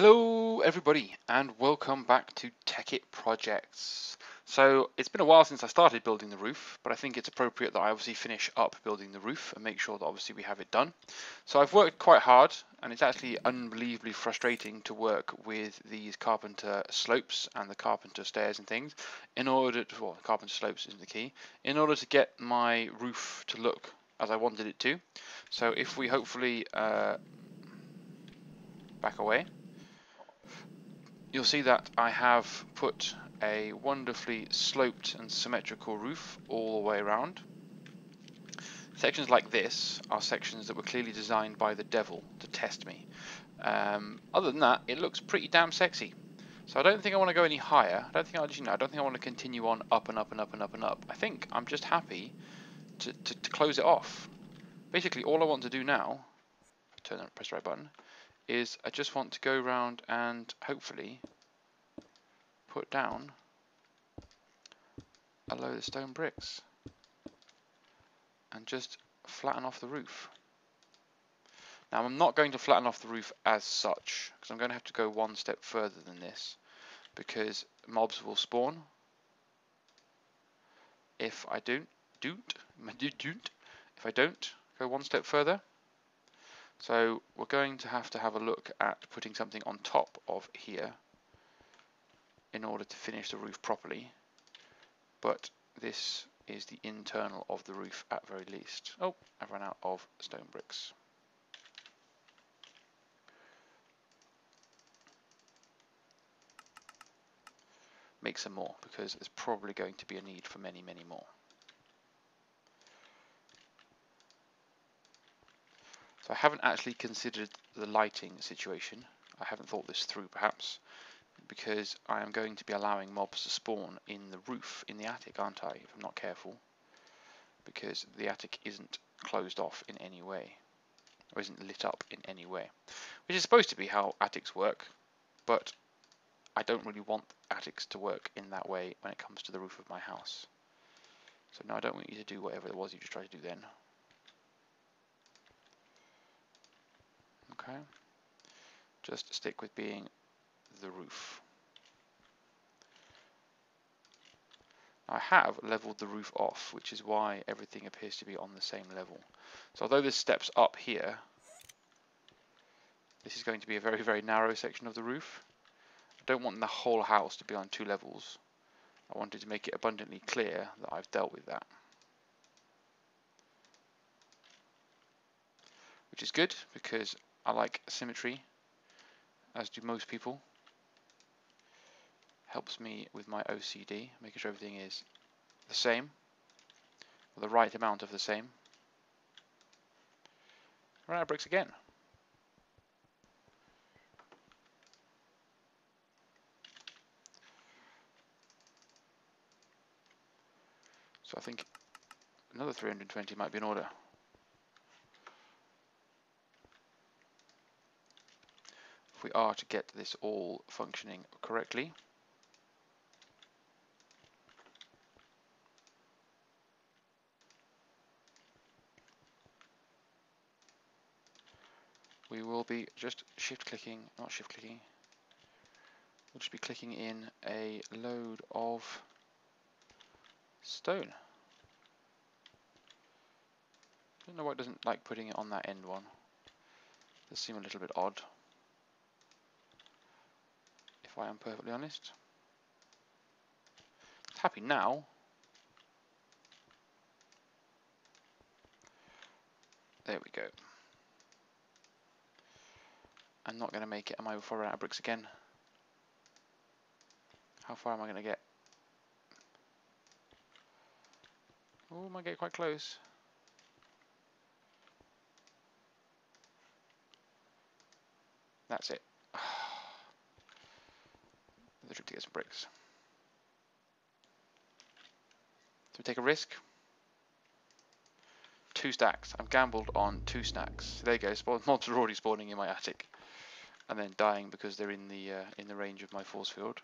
Hello everybody and welcome back to Tekkit Projects. So it's been a while since I started building the roof, but I think it's appropriate that I obviously finish up building the roof and make sure that obviously we have it done. So I've worked quite hard, and it's actually unbelievably frustrating to work with these carpenter slopes and the carpenter stairs and things in order to, well, carpenter slopes isn't the key, in order to get my roof to look as I wanted it to. So if we hopefully back away, you'll see that I have put a wonderfully sloped and symmetrical roof all the way around. Sections like this are sections that were clearly designed by the devil to test me. Other than that, it looks pretty damn sexy. So I don't think I want to go any higher. I don't think I want to continue on up and up and up and up and up. I think I'm just happy to close it off. Basically, all I want to do now, press the right button, is I just want to go around and hopefully put down a load of stone bricks and just flatten off the roof. Now I'm not going to flatten off the roof as such, because I'm going to have to go one step further than this, because mobs will spawn if I don't go one step further. So we're going to have a look at putting something on top of here in order to finish the roof properly, but this is the internal of the roof at very least. Oh, I've run out of stone bricks. Make some more, because there's probably going to be a need for many, many more. So I haven't actually considered the lighting situation. I haven't thought this through perhaps, because I am going to be allowing mobs to spawn in the roof, in the attic, aren't I, if I'm not careful, because the attic isn't closed off in any way, or isn't lit up in any way, which is supposed to be how attics work, but I don't really want attics to work in that way when it comes to the roof of my house. So no, I don't want you to do whatever it was you just tried to do then. Okay, just stick with being the roof. I have leveled the roof off, which is why everything appears to be on the same level. So although this steps up here, this is going to be a very, very narrow section of the roof. I don't want the whole house to be on 2 levels. I wanted to make it abundantly clear that I've dealt with that. Which is good, because I like symmetry, as do most people. Helps me with my OCD, making sure everything is the same, or the right amount of the same. Run out of bricks again. So I think another 320 might be in order. If we are to get this all functioning correctly. We will be just we'll just be clicking in a load of stone. I don't know why it doesn't like putting it on that end one. Does seem a little bit odd, if I am perfectly honest. It's happy now. There we go. I'm not going to make it. Am I before I run out of bricks again? How far am I going to get? Oh, I might get quite close. That's it. The trip to get some bricks. So we take a risk. 2 stacks. I've gambled on 2 stacks. There you go. Mobs are already spawning in my attic, and then dying because they're in the range of my force field.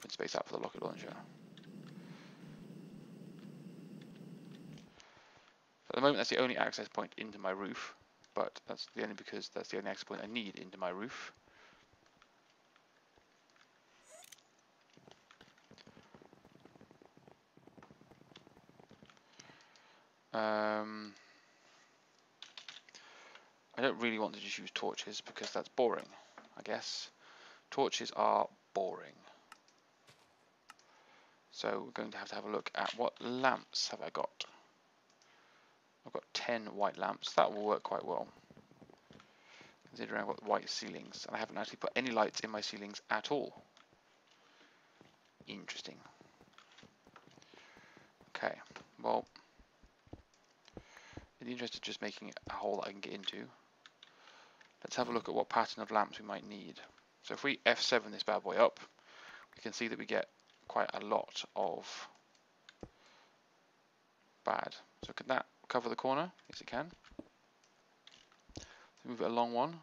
open space out for the rocket launcher. At the moment, that's the only access point into my roof, but that's only because that's the only access point I need into my roof. I don't really want to just use torches because that's boring, I guess. Torches are boring. So we're going to have a look at what lamps have I got. I've got 10 white lamps. That will work quite well, considering I've got white ceilings. And I haven't actually put any lights in my ceilings at all. Interesting. Okay, well, in the interest of just making a hole that I can get into, let's have a look at what pattern of lamps we might need. So if we F7 this bad boy up, we can see that we get quite a lot of bad. So can that cover the corner? Yes, it can. Move it along one.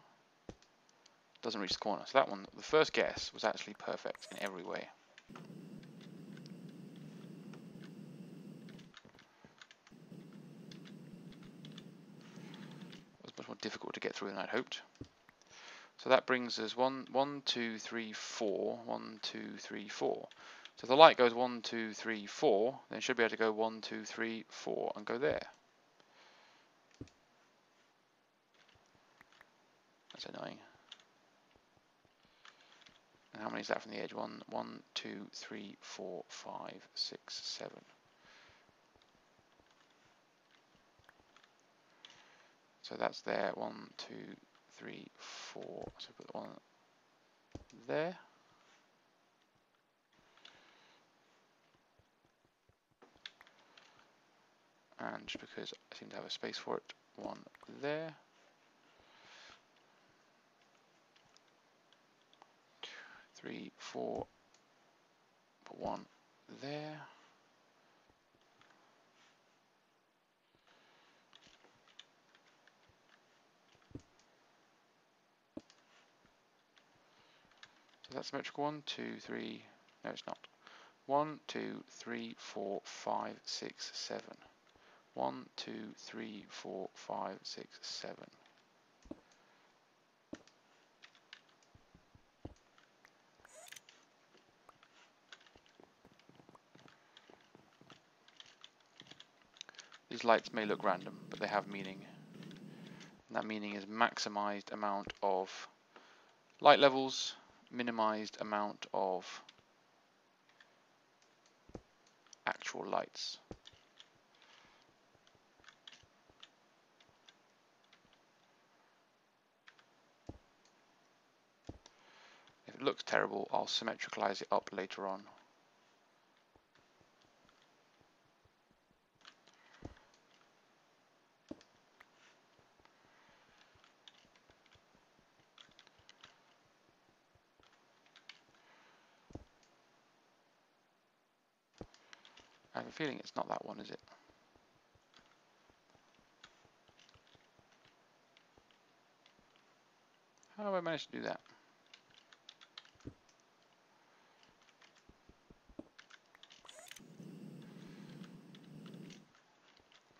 Doesn't reach the corner. So that one, the first guess, was actually perfect in every way. It was much more difficult to get through than I'd hoped. So that brings us 1, 2, 3, 4, 1, 2, 3, 4. So if the light goes 1, 2, 3, 4, then it should be able to go 1, 2, 3, 4 and go there. That's annoying. And how many is that from the edge? 1, 2, 3, 4, 5, 6, 7. So that's there. 1, 2, 3, 4. So put the one there. And just because I seem to have a space for it, one there. 3, 4. Put one there. So that's symmetrical. 1, 2, 3. No, it's not. 1, 2, 3, 4, 5, 6, 7. 1, 2, 3, 4, 5, 6, 7. These lights may look random, but they have meaning. And that meaning is maximized amount of light levels, minimized amount of actual lights. If it looks terrible, I'll symmetricalize it up later on. I have a feeling it's not that one, is it? How do I manage to do that?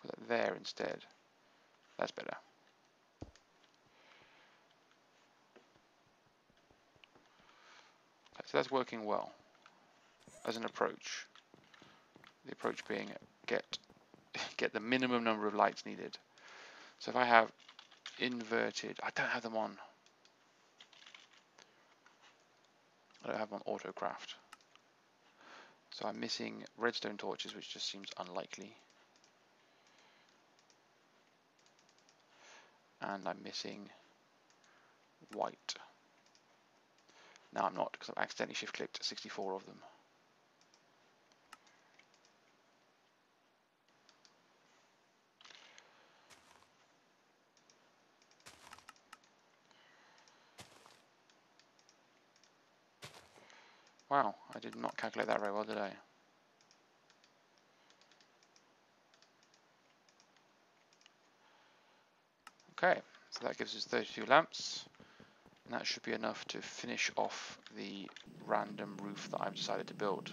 Put it there instead. That's better. Okay, so that's working well as an approach. The approach being get the minimum number of lights needed. So if I have inverted, I don't have them on. I don't have them on autocraft. So I'm missing redstone torches, which just seems unlikely. And I'm missing white. No, I'm not, because I've accidentally shift-clicked 64 of them. Wow, I did not calculate that very well, did I? Okay, so that gives us 32 lamps. And that should be enough to finish off the random roof that I've decided to build.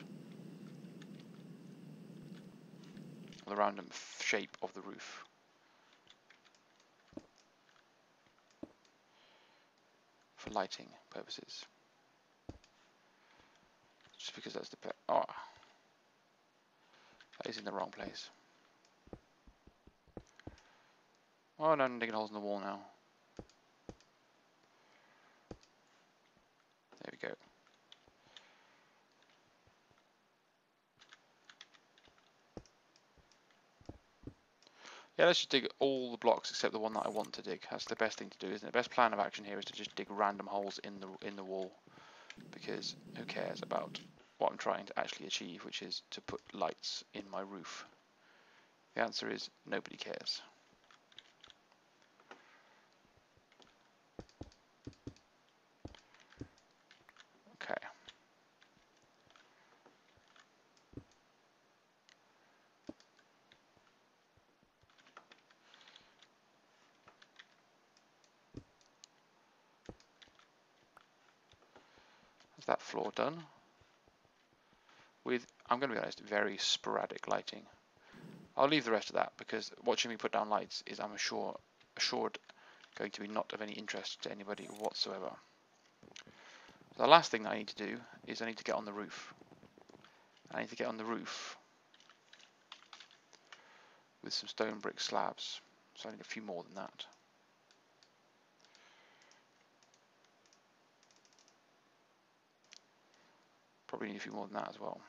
Or the random shape of the roof. For lighting purposes. Just because that's the oh, that is in the wrong place. Oh no, I'm digging holes in the wall now. There we go. Yeah, let's just dig all the blocks except the one that I want to dig. That's the best thing to do, isn't it? The best plan of action here is to just dig random holes in the wall, because who cares about what I'm trying to actually achieve, which is to put lights in my roof. The answer is nobody cares. Okay. Is that floor done? With, I'm going to be honest, very sporadic lighting. I'll leave the rest of that because watching me put down lights is, I'm assured, going to be not of any interest to anybody whatsoever. The last thing that I need to do is I need to get on the roof. I need to get on the roof with some stone brick slabs. So I need a few more than that. Probably need a few more than that as well.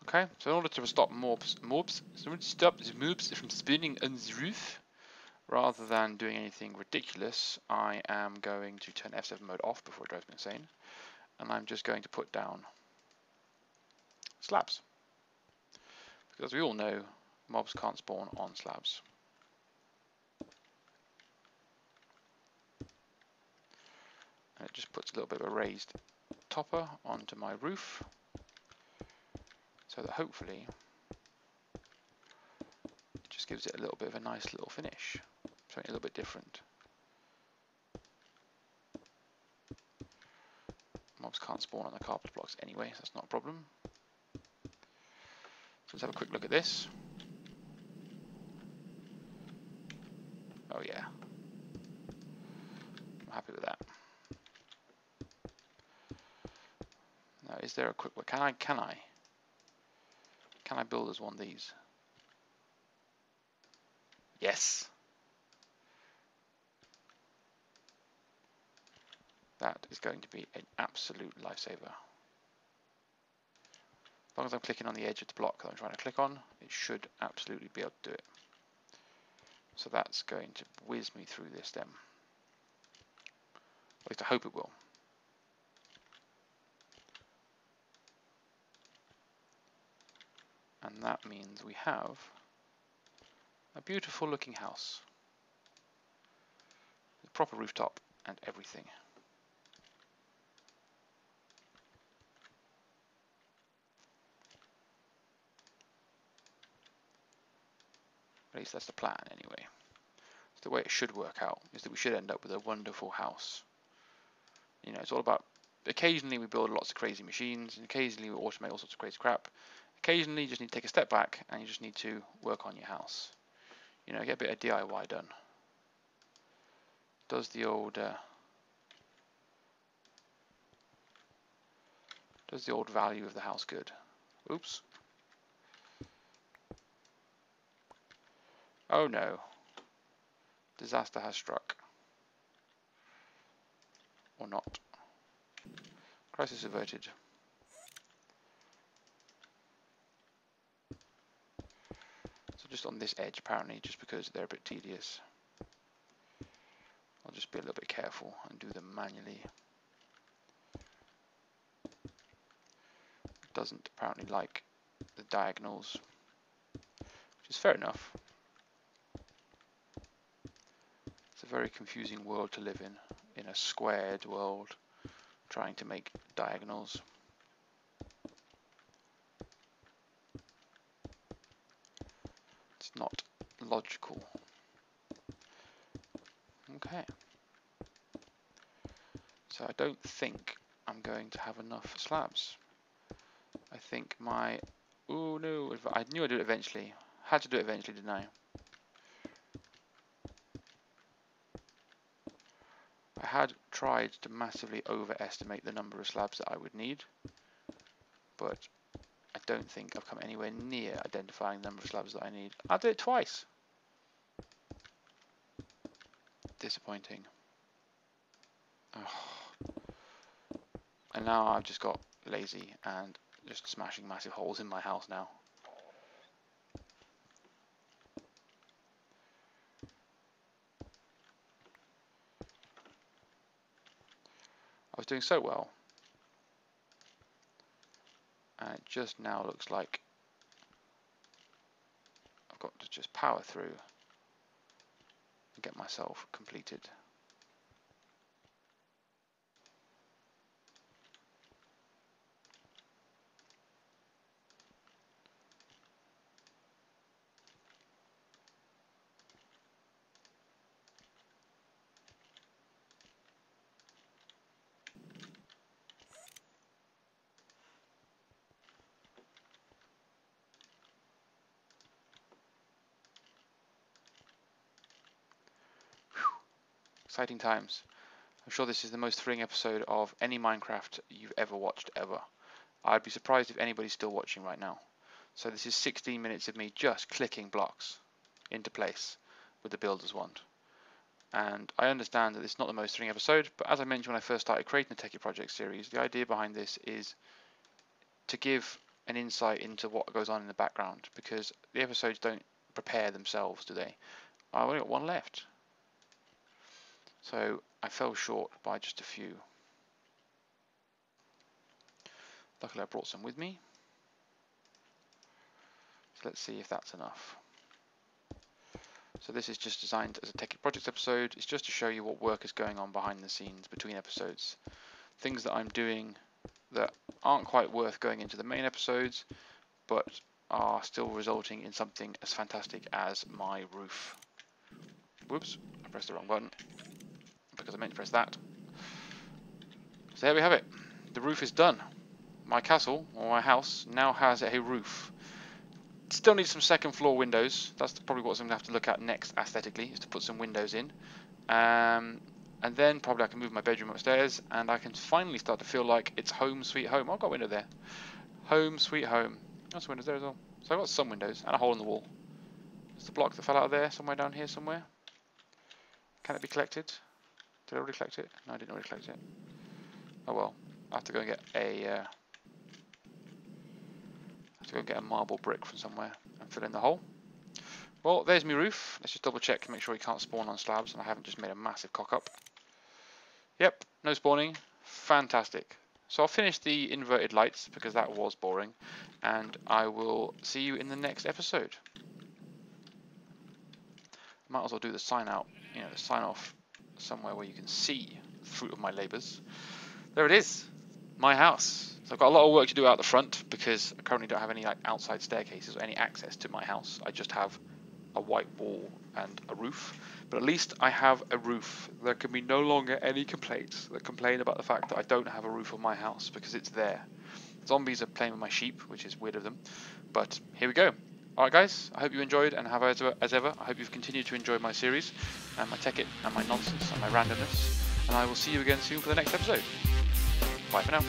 Okay, so in order to stop mobs from spawning on the roof, rather than doing anything ridiculous, I am going to turn F7 mode off before it drives me insane, and I'm just going to put down slabs. Because we all know, mobs can't spawn on slabs. And it just puts a little bit of a raised topper onto my roof, so that hopefully it just gives it a little bit of a nice little finish, something a little bit different. Mobs can't spawn on the carpet blocks anyway, so that's not a problem. So let's have a quick look at this. Oh yeah, I'm happy with that. Now, is there a quick way? Can I build as one of these? Yes. That is going to be an absolute lifesaver. As long as I'm clicking on the edge of the block that I'm trying to click on, it should absolutely be able to do it. So that's going to whiz me through this then. At least I hope it will. And that means we have a beautiful looking house. With a proper rooftop and everything. At least that's the plan anyway. So the way it should work out is that we should end up with a wonderful house. You know, it's all about, occasionally we build lots of crazy machines, and occasionally we automate all sorts of crazy crap. Occasionally you just need to take a step back and you just need to work on your house. You know, get a bit of DIY done. Does the old value of the house good? Oops. Oh no. Disaster has struck. Or not. Crisis averted. So just on this edge apparently, just because they're a bit tedious, I'll just be a little bit careful and do them manually. It doesn't apparently like the diagonals, which is fair enough. It's a very confusing world to live in a squared world, trying to make diagonals. It's not logical. Okay. So I don't think I'm going to have enough slabs. I think my... Oh no, I knew I'd do it eventually. Had to do it eventually, didn't I? I had tried to massively overestimate the number of slabs that I would need, but I don't think I've come anywhere near identifying the number of slabs that I need. I did it twice. Disappointing. Oh. And now I've just got lazy and just smashing massive holes in my house now. I was doing so well, and it just now looks like I've got to just power through and get myself completed. Exciting times. I'm sure this is the most thrilling episode of any Minecraft you've ever watched ever. I'd be surprised if anybody's still watching right now. So this is 16 minutes of me just clicking blocks into place with the builder's wand. And I understand that it's not the most thrilling episode, but as I mentioned when I first started creating the Tekkit project series, the idea behind this is to give an insight into what goes on in the background, because the episodes don't prepare themselves, do they? I've only got one left. So I fell short by just a few. Luckily I brought some with me. So let's see if that's enough. So this is just designed as a Tekkit projects episode. It's just to show you what work is going on behind the scenes between episodes. Things that I'm doing that aren't quite worth going into the main episodes, but are still resulting in something as fantastic as my roof. Whoops, I pressed the wrong button because I meant to press that. So there we have it. The roof is done. My castle, or my house, now has a roof. Still needs some second floor windows. That's probably what I'm going to have to look at next aesthetically, is to put some windows in. And then probably I can move my bedroom upstairs and I can finally start to feel like it's home sweet home. Oh, I've got a window there. Home sweet home. That's windows there as well. So I've got some windows and a hole in the wall. There's the block that fell out of there, somewhere down here somewhere. Can it be collected? Did I already collect it? No, I didn't already collect it. Oh well. I have to go and get a marble brick from somewhere and fill in the hole. Well, there's my roof. Let's just double check and make sure he can't spawn on slabs and I haven't just made a massive cock up. Yep, no spawning. Fantastic. So I'll finish the inverted lights because that was boring, and I will see you in the next episode. Might as well do the sign out, the sign off somewhere where you can see the fruit of my labours. There it is, my house. So I've got a lot of work to do out the front because I currently don't have any outside staircases or any access to my house. I just have a white wall and a roof. But at least I have a roof. There can be no longer any complaints that complain about the fact that I don't have a roof on my house because it's there. Zombies are playing with my sheep, which is weird of them. But here we go. Alright guys, I hope you enjoyed, and have as ever, I hope you've continued to enjoy my series, and my Tekkit, and my nonsense, and my randomness. And I will see you again soon for the next episode. Bye for now.